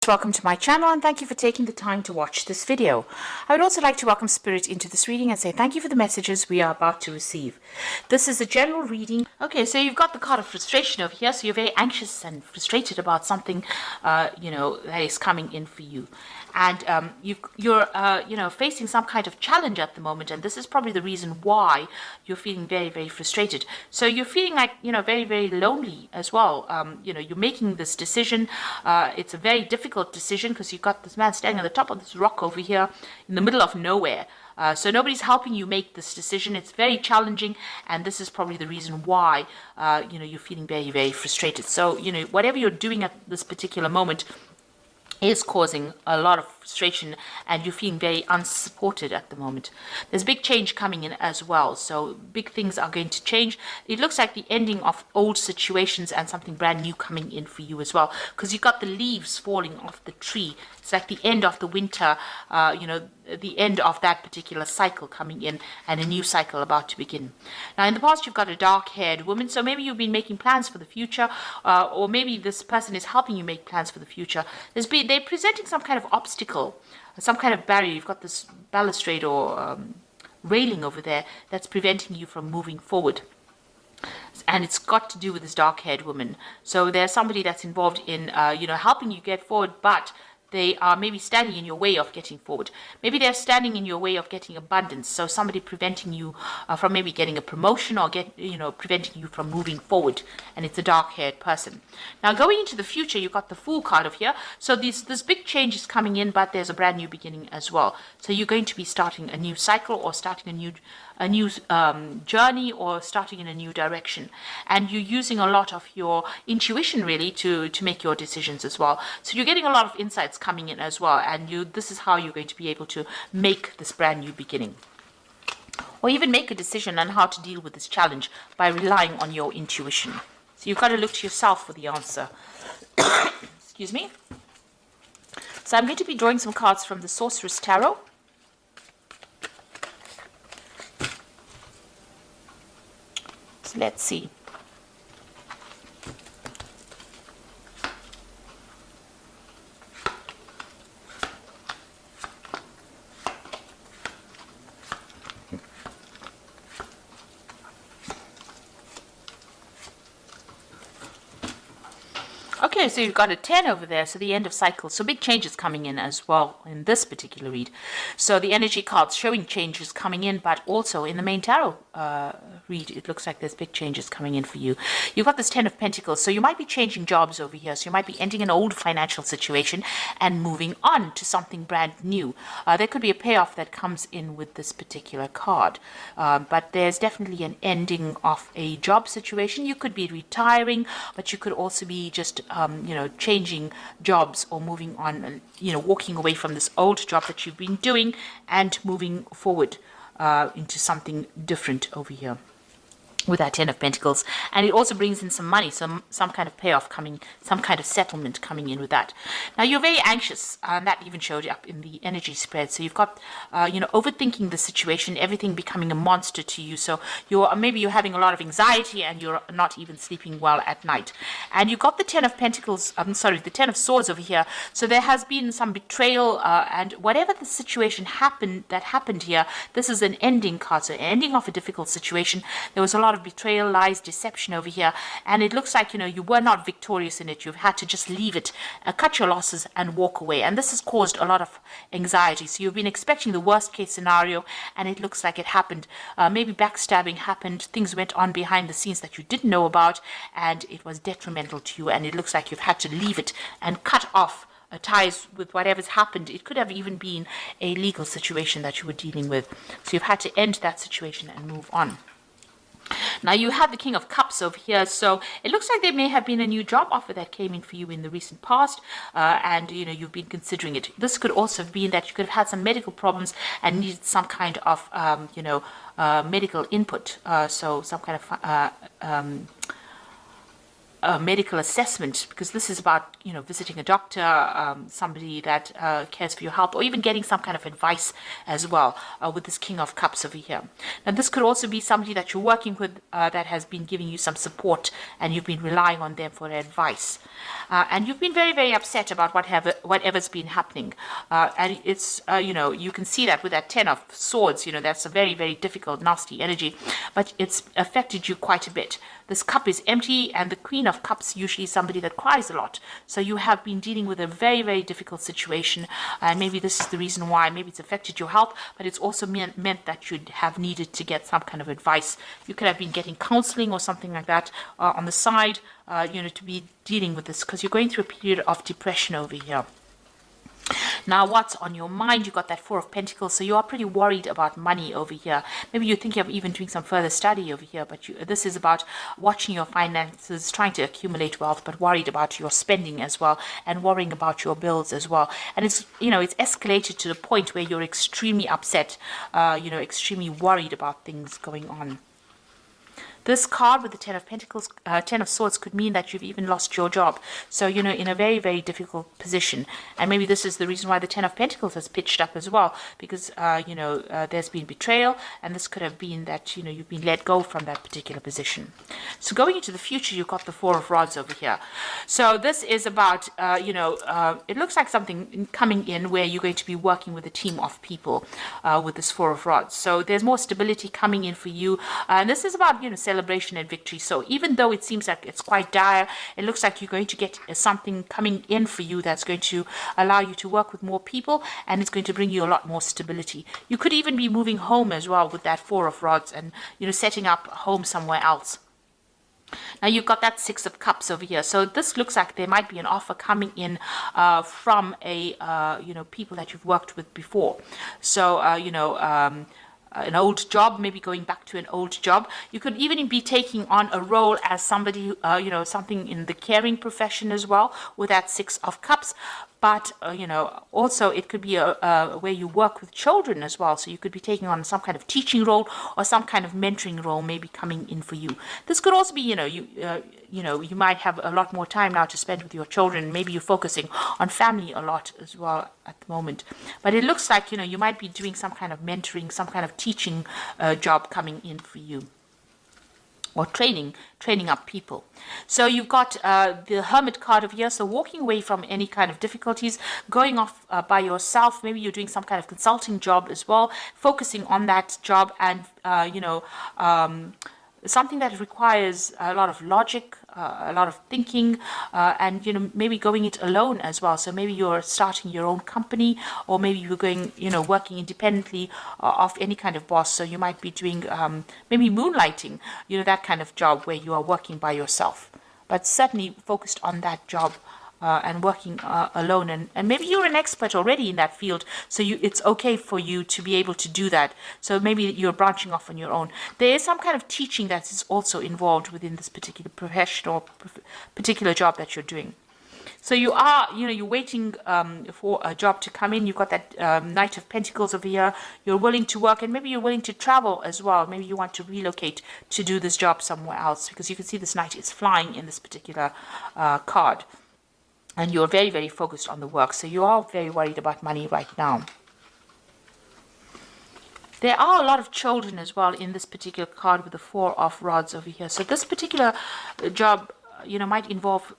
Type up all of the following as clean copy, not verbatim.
Welcome to my channel and thank you for taking the time to watch this video. I would also like to welcome Spirit into this reading and say thank you for the messages we are about to receive. This is a general reading. Okay, so you've got the card of frustration over here, so you're very anxious and frustrated about something, that is coming in for you. And you're facing some kind of challenge at the moment, and this is probably the reason why you're feeling very, very frustrated. So you're feeling like, very, very lonely as well. You're making this decision. It's a very difficult decision because you've got this man standing on the top of this rock over here in the middle of nowhere. So nobody's helping you make this decision. It's very challenging, and this is probably the reason why, you're feeling very, very frustrated. So, whatever you're doing at this particular moment is causing a lot of frustration, and you're feeling very unsupported at the moment. There's big change coming in as well, so big things are going to change. It looks like the ending of old situations and something brand new coming in for you as well, because you've got the leaves falling off the tree. It's like the end of the winter, the end of that particular cycle coming in, and a new cycle about to begin. Now, in the past, you've got a dark-haired woman, so maybe you've been making plans for the future, or maybe this person is helping you make plans for the future. They're presenting some kind of obstacle, some kind of barrier. You've got this balustrade or railing over there that's preventing you from moving forward. And it's got to do with this dark-haired woman. So there's somebody that's involved in, helping you get forward, but they are maybe standing in your way of getting forward. Maybe they're standing in your way of getting abundance. So somebody preventing you from maybe getting a promotion or preventing you from moving forward. And it's a dark-haired person. Now, going into the future, you've got the Fool card over here. So this big change is coming in, but there's a brand new beginning as well. So you're going to be starting a new cycle or starting a new journey or starting in a new direction. And you're using a lot of your intuition really to make your decisions as well. So you're getting a lot of insights coming in as well, and this is how you're going to be able to make this brand new beginning, or even make a decision on how to deal with this challenge by relying on your intuition. So you've got to look to yourself for the answer. Excuse me. So I'm going to be drawing some cards from the Sorceress Tarot. So let's see. Okay, so you've got a 10 over there, so the end of cycle. So big changes coming in as well in this particular read. So the energy cards showing changes coming in, but also in the main tarot read, it looks like there's big changes coming in for you. You've got this 10 of Pentacles, so you might be changing jobs over here. So you might be ending an old financial situation and moving on to something brand new. There could be a payoff that comes in with this particular card, but there's definitely an ending of a job situation. You could be retiring, but you could also be just changing jobs or moving on, walking away from this old job that you've been doing and moving forward into something different over here with that 10 of Pentacles. And it also brings in some money, some kind of payoff coming, some kind of settlement coming in with that. Now, you're very anxious, and that even showed up in the energy spread. So you've got, overthinking the situation, everything becoming a monster to you. So maybe you're having a lot of anxiety and you're not even sleeping well at night. And you've got the 10 of Pentacles, the 10 of Swords over here. So there has been some betrayal, and whatever the situation that happened here, this is an ending card. So ending of a difficult situation. There was a lot of betrayal, lies, deception over here, and it looks like you were not victorious in it. You've had to just leave it, cut your losses and walk away, and this has caused a lot of anxiety. So you've been expecting the worst case scenario, and it looks like it happened. Maybe backstabbing happened, things went on behind the scenes that you didn't know about, and it was detrimental to you, and it looks like you've had to leave it and cut off ties with whatever's happened. It could have even been a legal situation that you were dealing with, so you've had to end that situation and move on. Now, you have the King of Cups over here, so it looks like there may have been a new job offer that came in for you in the recent past, and you've been considering it. This could also have been that you could have had some medical problems and needed some kind of medical input, so some kind of a medical assessment, because this is about, you know, visiting a doctor, somebody that cares for your health, or even getting some kind of advice as well, with this King of Cups over here. Now this could also be somebody that you're working with that has been giving you some support, and you've been relying on them for advice, and you've been very, very upset about whatever's been happening, and it's you know, you can see that with that 10 of Swords. You know, that's a very, very difficult, nasty energy, but it's affected you quite a bit. This cup is empty, and the Queen of Cups usually is somebody that cries a lot. So you have been dealing with a very, very difficult situation, and maybe this is the reason why. Maybe it's affected your health, but it's also meant that you'd have needed to get some kind of advice. You could have been getting counseling or something like that on the side, you know, to be dealing with this, because you're going through a period of depression over here. Now, what's on your mind? You got that Four of Pentacles, so you are pretty worried about money over here. Maybe you're thinking of even doing some further study over here, but this is about watching your finances, trying to accumulate wealth, but worried about your spending as well, and worrying about your bills as well. And it's, you know, it's escalated to the point where you're extremely upset, you know, extremely worried about things going on. This card with the 10 of Pentacles, 10 of Swords, could mean that you've even lost your job. So, you know, in a very, very difficult position. And maybe this is the reason why the 10 of Pentacles has pitched up as well. Because, you know, there's been betrayal. And this could have been that, you know, you've been let go from that particular position. So going into the future, you've got the Four of Rods over here. So this is about, you know, it looks like something coming in where you're going to be working with a team of people with this Four of Rods. So there's more stability coming in for you. And this is about, you know, celebration and victory. So even though it seems like it's quite dire, it looks like you're going to get something coming in for you that's going to allow you to work with more people, and it's going to bring you a lot more stability. You could even be moving home as well with that Four of Rods, and, you know, setting up home somewhere else. Now you've got that Six of Cups over here. So this looks like there might be an offer coming in from a, you know, people that you've worked with before. So, you know, an old job, maybe going back to an old job. You could even be taking on a role as somebody, you know, something in the caring profession as well with that Six of Cups. But, you know, also it could be where you work with children as well. So you could be taking on some kind of teaching role or some kind of mentoring role maybe coming in for you. This could also be, you know, you know, you might have a lot more time now to spend with your children. Maybe you're focusing on family a lot as well at the moment. But it looks like, you know, you might be doing some kind of mentoring, some kind of teaching job coming in for you. Or training up people. So you've got the Hermit card over here. So walking away from any kind of difficulties, going off by yourself. Maybe you're doing some kind of consulting job as well, focusing on that job, and you know, something that requires a lot of logic, a lot of thinking, and, you know, maybe going it alone as well. So maybe you're starting your own company, or maybe you're going, you know, working independently of any kind of boss. So you might be doing maybe moonlighting, you know, that kind of job where you are working by yourself, but certainly focused on that job. And working alone, and maybe you're an expert already in that field, so it's okay for you to be able to do that. So maybe you're branching off on your own. There is some kind of teaching that is also involved within this particular profession or particular job that you're doing. So you are, you know, you're waiting for a job to come in. You've got that Knight of Pentacles over here. You're willing to work, and maybe you're willing to travel as well. Maybe you want to relocate to do this job somewhere else, because you can see this Knight is flying in this particular card. And you're very, very focused on the work. So you are very worried about money right now. There are a lot of children as well in this particular card with the Four of Rods over here. So this particular job, you know, might involve,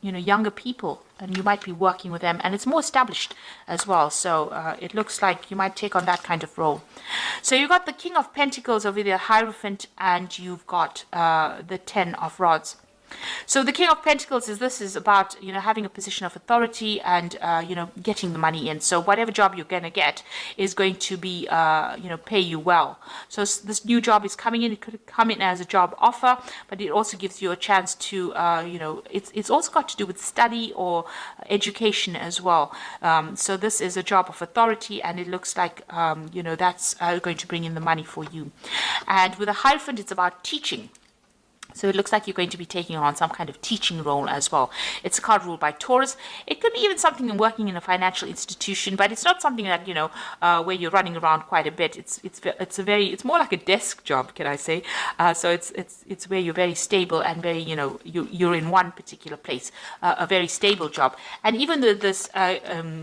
you know, younger people. And you might be working with them. And it's more established as well. So it looks like you might take on that kind of role. So you've got the King of Pentacles over there, Hierophant. And you've got the 10 of Rods. So the King of Pentacles this is about, you know, having a position of authority and, you know, getting the money in. So whatever job you're going to get is going to be, you know, pay you well. So this new job is coming in. It could come in as a job offer, but it also gives you a chance to, you know, it's also got to do with study or education as well. So this is a job of authority, and it looks like, you know, that's going to bring in the money for you. And with a Hierophant, it's about teaching. So it looks like you're going to be taking on some kind of teaching role as well. It's a card ruled by Taurus. It could be even something in working in a financial institution, but it's not something that, where you're running around quite a bit. It's more like a desk job, can I say? So it's where you're very stable and very, you're in one particular place, a very stable job. And even though this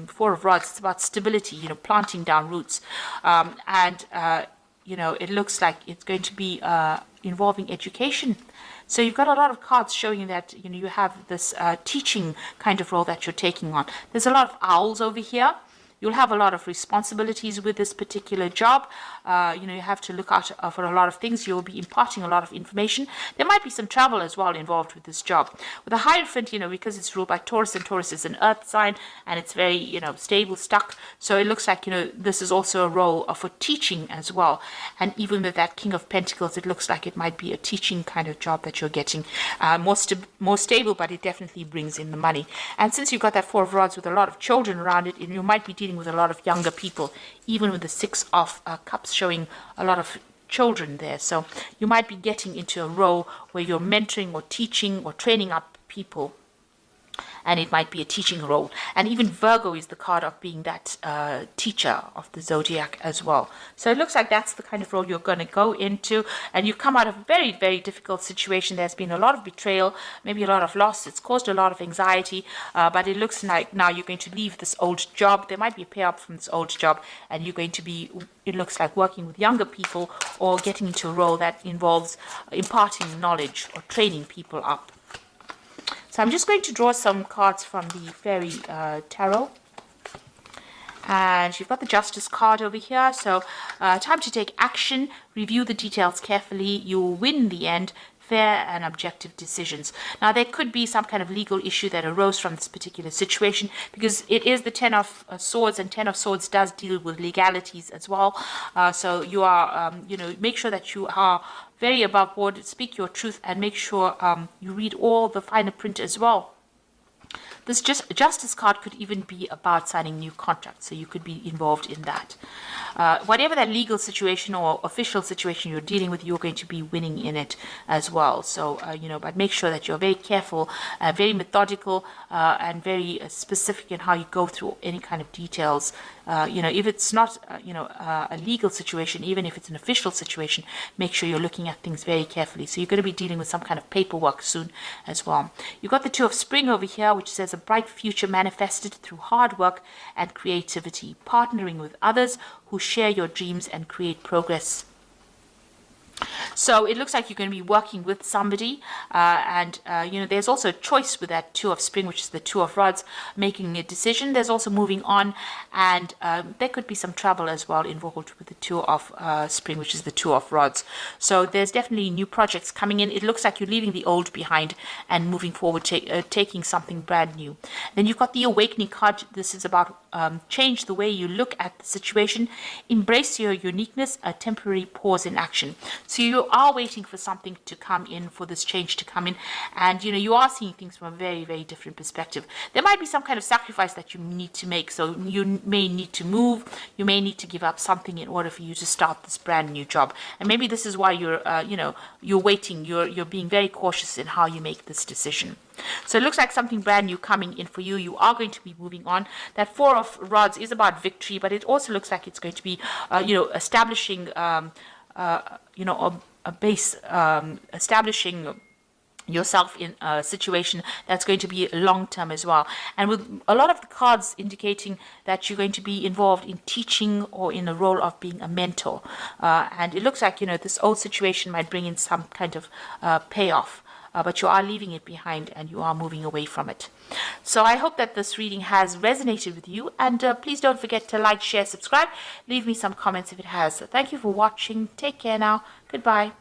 Four of Rods, it's about stability, planting down roots, it looks like it's going to be involving education. So you've got a lot of cards showing that you have this teaching kind of role that you're taking on. There's a lot of owls over here. You'll have a lot of responsibilities with this particular job. You have to look out for a lot of things. You'll be imparting a lot of information. There might be some travel as well involved with this job. With the Hierophant, because it's ruled by Taurus, and Taurus is an earth sign, and it's very, stable, stuck. So it looks like, this is also a role for teaching as well. And even with that King of Pentacles, it looks like it might be a teaching kind of job that you're getting. More stable, but it definitely brings in the money. And since you've got that Four of Rods with a lot of children around it, you might be dealing with a lot of younger people, even with the Six of Cups showing a lot of children there. So you might be getting into a role where you're mentoring or teaching or training up people, and it might be a teaching role. And even Virgo is the card of being that teacher of the zodiac as well. So it looks like that's the kind of role you're going to go into, and you've come out of a very, very difficult situation. There's been a lot of betrayal, maybe a lot of loss. It's caused a lot of anxiety, but it looks like now you're going to leave this old job. There might be a payout from this old job, and you're going to be, it looks like, working with younger people or getting into a role that involves imparting knowledge or training people up. So I'm just going to draw some cards from the Fairy Tarot. And you've got the Justice card over here. So time to take action, review the details carefully. You will win in the end. Fair and objective decisions. Now, there could be some kind of legal issue that arose from this particular situation, because it is the Ten of Swords, and Ten of Swords does deal with legalities as well. So you are, make sure that you are very above board, speak your truth, and make sure you read all the finer print as well. This Justice card could even be about signing new contracts, so you could be involved in that. Whatever that legal situation or official situation you're dealing with, you're going to be winning in it as well. So, but make sure that you're very careful, very methodical, and very specific in how you go through any kind of details. If it's not, a legal situation, even if it's an official situation, make sure you're looking at things very carefully. So you're going to be dealing with some kind of paperwork soon as well. You've got the Two of Spring over here, which says a bright future manifested through hard work and creativity, partnering with others who share your dreams and create progress. So it looks like you're going to be working with somebody, and there's also a choice with that Two of Spring, which is the Two of Rods, making a decision. There's also moving on, and there could be some travel as well involved with the Two of Spring, which is the Two of Rods. So there's definitely new projects coming in. It looks like you're leaving the old behind and moving forward, taking something brand new. Then you've got the Awakening card. This is about change the way you look at the situation, embrace your uniqueness, a temporary pause in action. So you are waiting for something to come in, for this change to come in, and you are seeing things from a very, very different perspective. There might be some kind of sacrifice that you need to make. So you may need to move, you may need to give up something in order for you to start this brand new job. And maybe this is why you're you're waiting, you're being very cautious in how you make this decision. So it looks like something brand new coming in for you. You are going to be moving on. That Four of Rods is about victory, but it also looks like it's going to be establishing a base, establishing yourself in a situation that's going to be long-term as well. And with a lot of the cards indicating that you're going to be involved in teaching or in a role of being a mentor. And it looks like, this old situation might bring in some kind of payoff. But you are leaving it behind and you are moving away from it. So I hope that this reading has resonated with you. And please don't forget to like, share, subscribe. Leave me some comments if it has. So thank you for watching. Take care now. Goodbye.